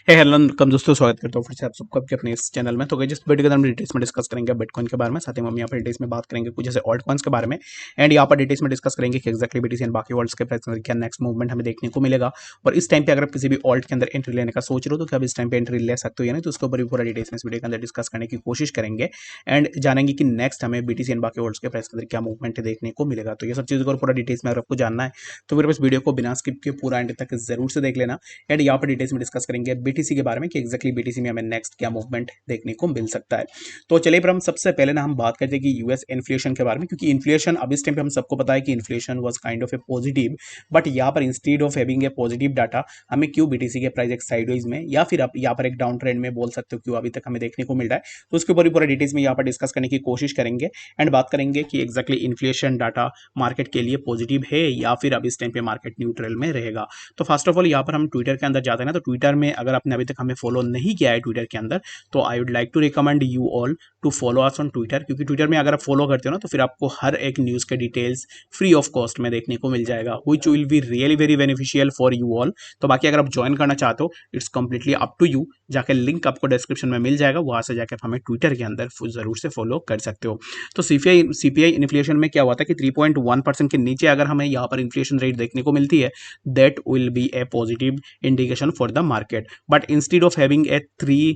Hello welcome दोस्तों, स्वागत करता हूँ फिर से आप सबको आपके अपने इस चैनल में। तो गाइस, इस वीडियो के अंदर हम डिटेल्स में डिस्कस करेंगे बिटकॉइन के बारे में। साथ ही हम यहाँ पर डिटेल्स में बात करेंगे कुछ जैसे ऑल्ट कॉइन्स के बारे में। एंड यहाँ पर डिटेल्स में डिस्कस करेंगे कि एक्जैक्टली बीटीसी एंड बाकी वर्ल्ड्स के प्राइस के अंदर क्या नेक्स्ट मूवमेंट हमें देखने को मिलेगा। और इस टाइम पे अगर आप किसी भी ऑल्ट के अंदर एंट्री लेने का सोच रहे हो तो क्या आप इस टाइम पे एंट्री ले सकते हो या नहीं, तो उसके ऊपर भी पूरा डिटेल्स में इस वीडियो के अंदर डिस्कस करने की कोशिश करेंगे। एंड जानेंगे कि नेक्स्ट हमें बीटीसी एंड बाकी वर्ल्ड्स के प्राइस के अंदर क्या मूवमेंट देखने को मिलेगा। तो ये सब चीज़ों को पूरा डिटेल्स में अगर आपको जानना है तो फिर बस वीडियो को बिना स्किप के पूरा एंड तक जरूर से देख लेना। एंड यहाँ पर डिटेल्स में डिस्कस करेंगे बीटीसी के बारे में कि एक्जैक्टली बीटीसी में हमें नेक्स्ट क्या मूवमेंट देखने को मिल सकता है। तो चलिए फिर हम सबसे पहले ना हम बात करते हैं कि यूएस इन्फ्लेशन के बारे में, क्योंकि इन्फ्लेशन अब इस टाइम पे हम सबको पता है कि inflation was kind of A positive, but यहाँ पर instead of having a positive data हमें क्यों बीटीसी के प्राइस एक साइडवेज में या फिर आप यहाँ पर एक डाउन ट्रेंड में बोल सकते हो क्यों अभी तक हमें देखने को मिल रहा है, तो उसके ऊपर भी पूरा डिटेल्स में यहाँ पर डिस्कस करने की कोशिश करेंगे। एंड बात करेंगे कि एक्जैक्टली इन्फ्लेशन डाटा मार्केट के लिए पॉजिटिव है या फिर अब इस टाइम पे मार्केट न्यूट्रल में रहेगा। तो फर्स्ट ऑफ ऑल यहाँ पर हम ट्विटर के अंदर जाते हैं ना, तो ट्विटर में अगर आपने अभी तक हमें फॉलो नहीं किया है ट्विटर के अंदर, तो I would like to recommend you all to follow us on Twitter, क्योंकि ट्विटर में अगर आप फॉलो करते हो ना तो फिर आपको हर एक न्यूज़ के डिटेल्स फ्री ऑफ कॉस्ट में देखने को मिल जाएगा, which will be really very beneficial for you all. तो बाकी अगर आप ज्वाइन करना चाहते हो it's completely up to you, जाके लिंक आपको डिस्क्रिप्शन में मिल जाएगा, वहां से जाकर हमें ट्विटर के अंदर जरूर से फॉलो कर सकते हो। तो सीपीआई इन्फ्लेशन में क्या हुआ था कि 3.1% के नीचे अगर हमें यहाँ पर इन्फ्लेशन रेट देखने को मिलती है, that will be A positive indication for the market. But instead of having a 3,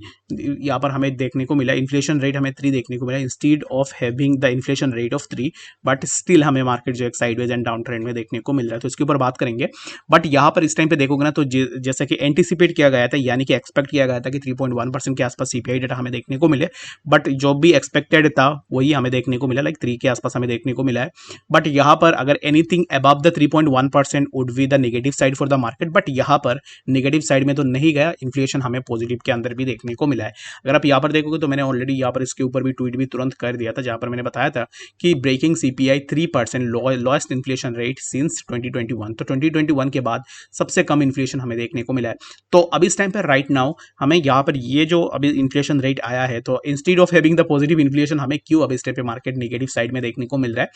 यहाँ पर हमें देखने को मिला इन्फ्लेशन रेट हमें 3 देखने को मिला instead of having the inflation rate of 3, but still हमें मार्केट जो एक साइडवेज एंड डाउन ट्रेंड में देखने को मिल रहा है, तो इसके ऊपर बात करेंगे। बट यहाँ पर इस टाइम पे देखोगे ना तो जैसा कि एंटिसिपेट किया गया था, यानी कि एक्सपेक्ट किया गया था कि 3.1% के आसपास सीपीआई डेटा हमें देखने को मिले, बट जो भी एक्सपेक्टेड था वही हमें देखने को मिला, लाइक 3 के आसपास हमें देखने को मिला है। बट यहाँ पर अगर anything above the 3.1% would be the negative side for the market, but यहाँ पर नेगेटिव साइड में तो नहीं गया, इन्फ्लेशन हमें पॉजिटिव के अंदर भी देखने को मिला है। अगर आप यहाँ पर देखोगे तो मैंने ऑलरेडी यहाँ पर इसके ऊपर भी ट्वीट भी तुरंत कर दिया था, जहाँ पर मैंने बताया था कि breaking CPI 3% lowest inflation rate since 2021, तो 2021 के बाद सबसे कम इन्फ्लेशन हमें देखने को मिला है। तो अब इस टाइम पर राइट नाउ हमें यहाँ पर ये जो अभी इन्फ्लेशन रेट आया है, तो instead of having the positive inflation हमें क्यों अब इस टाइम पे मार्केट नेगेटिव साइड में देखने को मिल रहा है।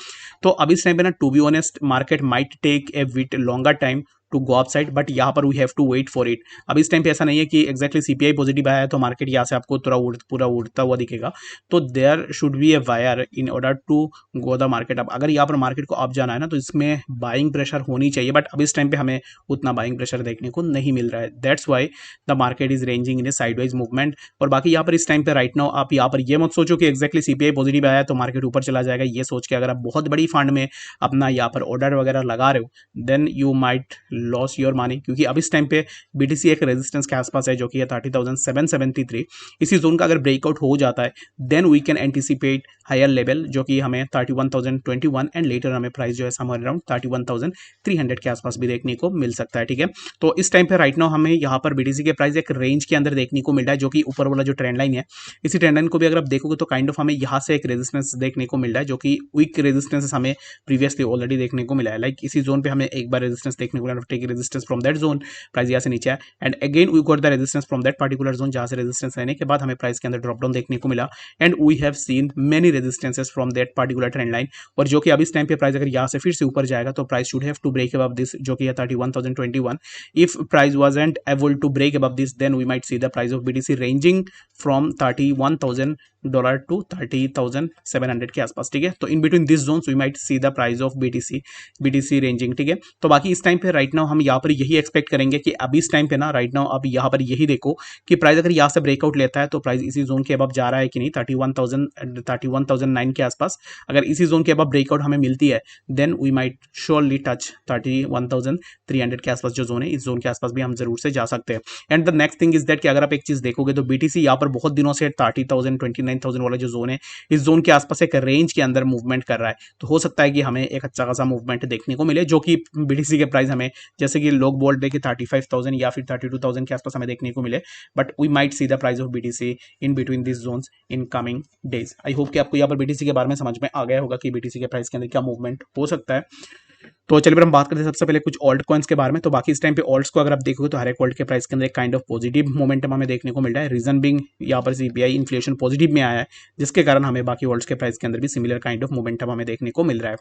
तो अब इस टाइम पे ना to be honest market might take a bit longer time to go upside, but यहाँ पर we have to wait for it. अब इस टाइम पे ऐसा नहीं है कि एक्जैक्टली सीपीआई पॉजिटिव आया है तो मार्केट यहाँ से आपको पूरा उड़ता हुआ दिखेगा, तो there should be a buyer in order to go the market up. अगर यहाँ पर मार्केट को अप जाना है ना तो इसमें बाइंग प्रेशर होनी चाहिए, बट अब इस टाइम पे हमें उतना बाइंग प्रेशर देखने को नहीं मिल रहा है, that's why the market is ranging in A sideways movement. और बाकी यहाँ पर इस टाइम पे राइट नाउ आप यहाँ पर ये मत सोचो कि एक्जैक्टली सीपीआई पॉजिटिव आया तो मार्केट ऊपर चला जाएगा, ये सोच के अगर आप बहुत बड़ी फंड में अपना यहाँ पर ऑर्डर वगैरह लगा रहे हो then you might loss your money, क्योंकि अब इस टाइम पे बीटीसी एक रेजिस्टेंस के आसपास है जो कि है 30,773। इसी जोन का अगर ब्रेकआउट हो जाता है then we can anticipate higher level जो कि हमें 31,021 एंड लेटर हमें प्राइस जो है समवेयर अराउंड 31,300 के आसपास भी देखने को मिल सकता है। ठीक है, तो इस टाइम पे राइट नाउ हमें यहाँ पर बीटीसी के प्राइस एक रेंज के अंदर देखने को मिल रहा है, जो कि ऊपर वाला जो ट्रेंड लाइन है, इसी ट्रेंड लाइन को भी अगर आप देखोगे तो काइंड ऑफ हमें यहाँ से एक रेजिस्टेंस देखने को मिल रहा है, जो कि वीक रेजिस्टेंस हमें प्रीवियसली ऑलरेडी देखने को मिला है। लाइक इसी जोन पे हमें एक बार रेजिस्टेंस देखने को मिला, take resistance from that zone, price यहाँ से नीचे है and again we got the resistance from that particular zone, जहाँ से रेजिस्टेंस लेने के बाद हमें प्राइस के अंदर ड्रॉप डाउन देखने को मिला and we have seen many resistances from that particular trend line. और जो कि अब इस टाइम पे प्राइस अगर यहाँ से फिर से ऊपर जाएगा तो price should have to break above this, जो कि है 31,021। If price wasn't able to break above this then we might see the price of BTC ranging from $31,000 to 30,700 के आसपास। ठीक है, तो in between this zones we might see the price of BTC ranging. ठीक है, तो बाकी इस टाइम पे राइट नाउ हम यहाँ पर यही एक्सपेक्ट करेंगे कि अभी इस टाइम पे ना राइट नाउ आप यहाँ पर यही देखो कि प्राइस अगर यहाँ से ब्रेकआउट लेता है तो प्राइस इसी जोन के अबव जा रहा है कि नहीं, 31,009 के आसपास। अगर इसी जोन के अबव ब्रेकआउट हमें मिलती है then we might surely touch 31,300 के आसपास जो जोन है, इस जोन के आसपास भी हम जरूर से जा सकते हैं। And the next thing is that कि अगर आप एक चीज देखोगे तो बीटीसी यहाँ पर बहुत दिनों से 30,000 29,000 वाला जो जोन है, इस जोन के आसपास एक रेंज के अंदर मूवमेंट कर रहा है, तो हो सकता है कि हमें एक अच्छा खासा मूवमेंट देखने को मिले, जो कि बीटीसी के प्राइस हमें जैसे कि लोग बोल रहे कि 35,000 या फिर 32,000 के आसपास हमें देखने को मिले, but we might see the price of BTC in between this zones in coming days. I hope कि आपको यहाँ पर बीटीसी के बारे में समझ में आ गया होगा कि बीटीसी के प्राइस के अंदर क्या मूवमेंट हो सकता है। तो चलिए फिर हम बात करते हैं सबसे पहले कुछ ऑल्ट कॉइन्स के बारे में। तो बाकी इस टाइम पे ऑल्ट्स को अगर आप देखोगे तो हर एक ऑल्ट के प्राइस के अंदर एक काइंड ऑफ पॉजिटिव मोमेंटम हमें देखने को मिल रहा है, रीजन बिंग यहाँ पर सीपीआई इन्फ्लेशन पॉजिटिव में आया है, जिसके कारण हमें बाकी ऑल्ट्स के प्राइस के अंदर भी सिमिलर काइंड ऑफ मोमेंटम हमें देखने को मिल रहा है।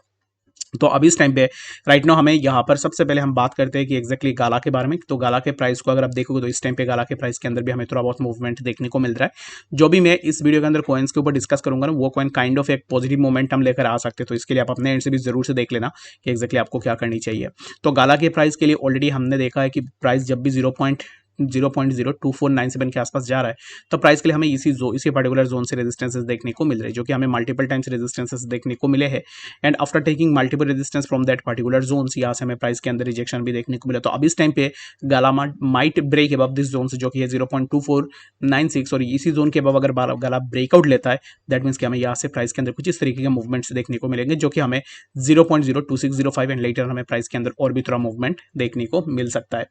तो अभी इस टाइम पे राइट नाउ हमें यहाँ पर सबसे पहले हम बात करते हैं कि एग्जैक्टली गाला के बारे में। तो गाला के प्राइस को अगर आप देखोगे तो इस टाइम पे गाला के प्राइस के अंदर भी हमें थोड़ा बहुत मूवमेंट देखने को मिल रहा है। जो भी मैं इस वीडियो के अंदर कॉइन्स के ऊपर डिस्कस करूंगा ना, वो कॉइन काइंड ऑफ एक पॉजिटिव मोमेंटम लेकर आ सकते हैं। तो इसके लिए आप अपने एंड से भी जरूर से देख लेना कि एग्जैक्टली आपको क्या करनी चाहिए। तो गाला के प्राइस के लिए ऑलरेडी हमने देखा है कि प्राइस जब भी 0.02497 के आसपास जा रहा है, तो प्राइस के लिए हमें इसी पर्टिकुलर जोन से रेजिस्टेंसेस देखने को मिल रहे हैं, जो कि हमें मल्टीपल टाइम्स रेजिस्टेंसेस देखने को मिले हैं। And after taking multiple resistance from that particular zone, यहाँ से हमें प्राइस के अंदर रिजेक्शन भी देखने को मिला। तो अब इस टाइम पे गाला might break above this zone से, जो कि है 0.2496, और इसी जोन के अबव अगर गाला ब्रेकआउट लेता है, दैट मीन्स कि हमें यहाँ से प्राइस के अंदर कुछ इस तरीके के मूवमेंट्स देखने को मिलेंगे, जो कि हमें 0.02605 एंड लेटर हमें प्राइस के अंदर और भी थोड़ा मूवमेंट देखने को मिल सकता है।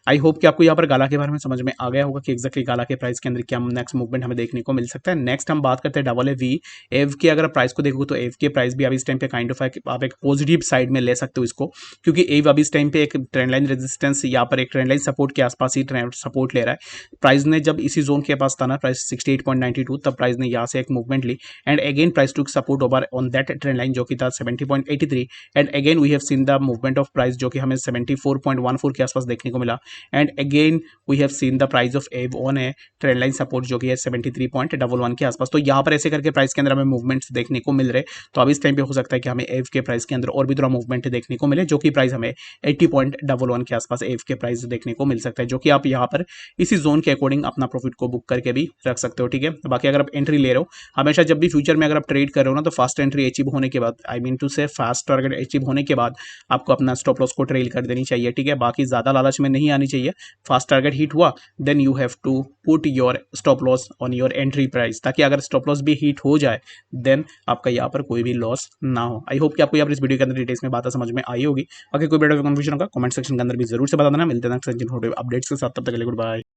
आई होप कि आपको यहाँ पर गाला के बारे में समझ में आ गया होगा कि एक्जैक्टली गाला के प्राइस के अंदर क्या नेक्स्ट मूवमेंट हमें देखने को मिल सकता है। नेक्स्ट हम बात करते हैं डबल एव के। अगर प्राइस को देखोगे तो एव के प्राइस भी अभी इस टाइम पे काइंड ऑफ आप एक पॉजिटिव साइड में ले सकते हो इसको, क्योंकि एव अभी इस टाइम पे एक ट्रेंड लाइन रेजिस्टेंस, यहाँ पर एक ट्रेंड लाइन सपोर्ट के आसपास ही सपोर्ट ले रहा है। प्राइस ने जब इसी जोन के पास था ना, प्राइस 68.92, तब प्राइस ने यहाँ से एक मूवमेंट ली and again price took support over on that trend line, जो कि था 70.83, and again we have seen the movement of price, जो कि हमें 74.14 के आसपास देखने को मिला। And again we have seen the price of एव on a trend line support, जो कि है 73.11 के आसपास। तो यहाँ पर ऐसे करके प्राइस के अंदर हमें मूवमेंट्स देखने को मिल रहे। तो अब इस टाइम पे हो सकता है कि हमें एव के प्राइस के अंदर और भी थोड़ा मूवमेंट देखने को मिले, जो कि प्राइस हमें 80.11 के आसपास एव के प्राइस देखने को मिल सकता है, जो कि आप यहाँ पर इसी जोन के अकॉर्डिंग अपना प्रॉफिट को बुक करके भी रख सकते हो। ठीक है, बाकी अगर आप एंट्री ले रहे हो, हमेशा जब भी फ्यूचर में अगर आप ट्रेड कर रहे हो ना, तो फास्ट एंट्री अचीव होने के बाद, आई मीन टू से फास्ट टारगेट अचीव होने के बाद आपको अपना स्टॉप लॉस को ट्रेल कर देनी चाहिए। ठीक है, बाकी ज्यादा लालच में नहीं आनी चाहिए। फास्ट टारगेट हिट हुआ, then you have to put your stop loss on your entry price, ताकि अगर स्टॉप लॉस भी हिट हो जाए देन आपका यहाँ पर कोई भी लॉस ना हो। आई होप कि आपको यहाँ पर इस वीडियो के अंदर डिटेल्स में बात समझ में आई होगी। बाकी कोई वीडियो कंफ्यूजन होगा कमेंट सेक्शन के अंदर भी जरूर से बता देना। मिलते हैं नेक्स्ट अपडेट्स के साथ, तब तक के लिए गुड बाय।